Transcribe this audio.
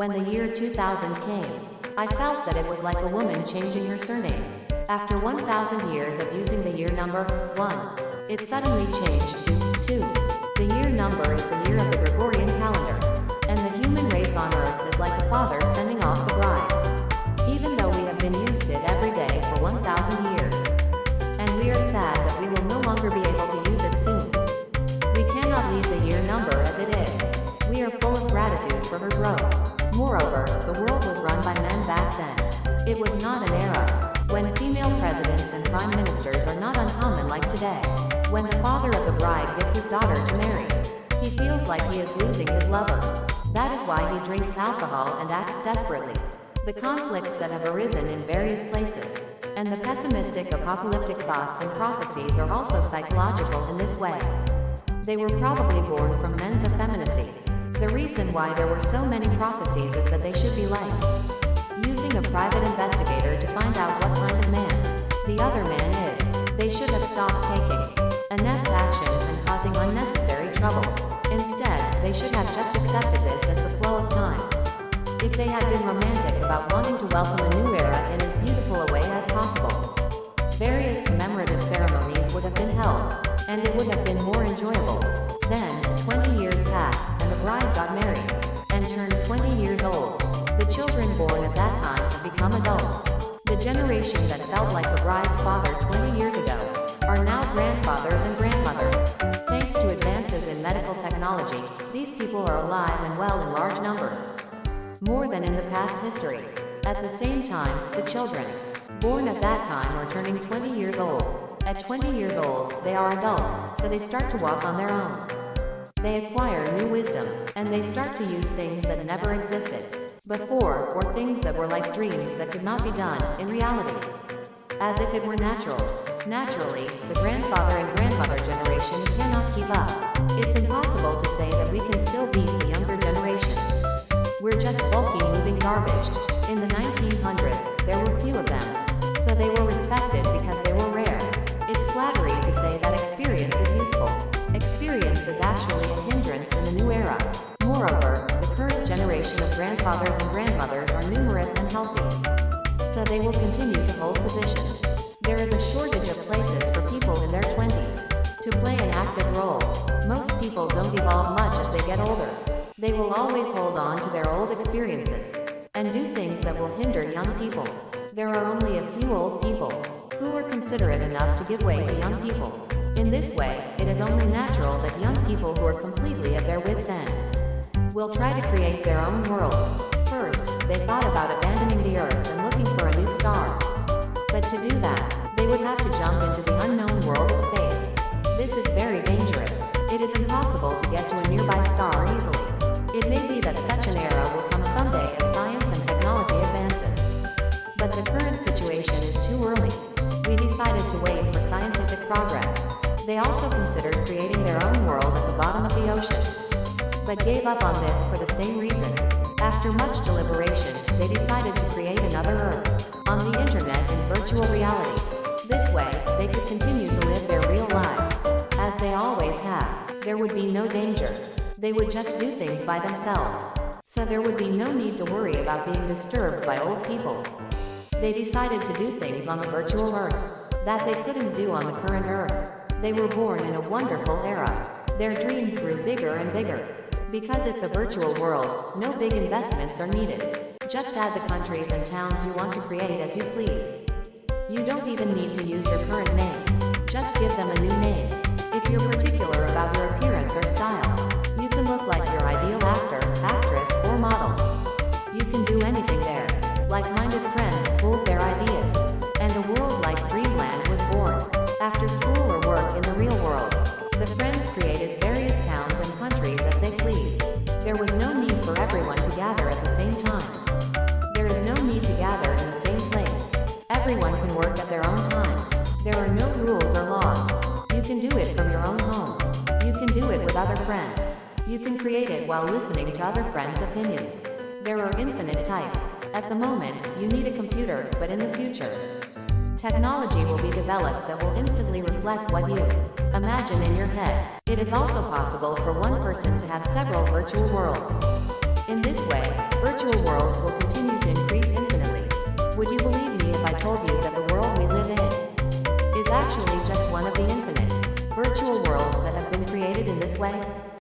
When the year 2000 came, I felt that it was like a woman changing her surname. After 1,000 years of using the year number 1, it suddenly changed to 2. The year number is the year of the Gregorian calendar, and the human race on Earth is like a father sending off the bride. Even though we have been used to it every day for 1,000 years. And we are sad that we will no longer be able to use it soon. We cannot leave the year number as it is. We are full of gratitude for her growth. Moreover, the world was run by men back then. It was not an era when female presidents and prime ministers are not uncommon like today. When the father of the bride gives his daughter to marry, he feels like he is losing his lover. That is why he drinks alcohol and acts desperately. The conflicts that have arisen in various places, and the pessimistic apocalyptic thoughts and prophecies are also psychological in this way. They were probably born from men's effeminacy. The reason why there were so many prophecies is that they should be liked. Using a private investigator to find out what kind of man the other man is, they should have stopped taking inept actions and causing unnecessary trouble. Instead, they should have just accepted this as the flow of time. If they had been romantic about wanting to welcome a new era in as beautiful a way as possible, various commemorative ceremonies would have been held, and it would have been more enjoyable. Then, 20 years passed, and the bride got married, and turned 20 years old. The children born at that time have become adults. The generation that felt like the bride's father 20 years ago are now grandfathers and grandmothers. Thanks to advances in medical technology, these people are alive and well in large numbers. More than in the past history. At the same time, the children born at that time are turning 20 years old. At 20 years old, they are adults, so they start to walk on their own. They acquire new wisdom, and they start to use things that never existed before, or things that were like dreams that could not be done in reality. As if it were natural. Naturally, the grandfather and grandmother generation cannot keep up. It's impossible to say that we can still beat the younger generation. We're just bulky moving garbage. In the 1900s, there were few of them, so they were respected because they were rare. It's flattery to say that experience is useful. Experience is actually a hindrance in the new era. Moreover, the current generation of grandfathers and grandmothers are numerous and healthy, so they will continue to hold positions. There is a shortage of places for people in their 20s to play an active role. Most people don't evolve much as they get older. They will always hold on to their old experiences and do things that will hinder young people. There are only a few old people who are considerate enough to give way to young people. In this way, it is only natural that young people who are completely at their wits' end will try to create their own world. First, they thought about abandoning the Earth and looking for a new star. But to do that, they would have to jump into the unknown world of space. This is very dangerous. It is impossible to get to a nearby star easily. It may be that such an era will come someday as science and technology advances. But the current situation is too early. We decided to wait for scientific progress. They also considered creating their own world at the bottom of the ocean, but gave up on this for the same reason. After much deliberation, they decided to create another Earth on the internet in virtual reality. This way, they could continue to live their real lives, as they always have. There would be no danger. They would just do things by themselves, so there would be no need to worry about being disturbed by old people. They decided to do things on the virtual Earth that they couldn't do on the current Earth. They were born in a wonderful era. Their dreams grew bigger and bigger. Because it's a virtual world, no big investments are needed. Just add the countries and towns you want to create as you please. You don't even need to use your current name. Just give them a new name. If you're particular about your appearance or style, you can look like your ideal actor, actress, or model. You can do anything there. Like-minded friends pooled their ideas, and a world like Dreamland was born. After school or work in the real world, the friends created various towns and countries as they pleased. There was no need for everyone to gather at the same time. There is no need to gather in the same place. Everyone can work at their own time. There are no rules or laws. You can do it from your own home. You can do it with other friends. You can create it while listening to other friends' opinions. There are infinite types. At the moment, you need a computer, but in the future, technology will be developed that will instantly reflect what you imagine in your head. It is also possible for one person to have several virtual worlds. In this way, virtual worlds will continue to increase infinitely. Would you believe me if I told you that the world we live in is actually just one of the infinite virtual worlds that have been created in this way?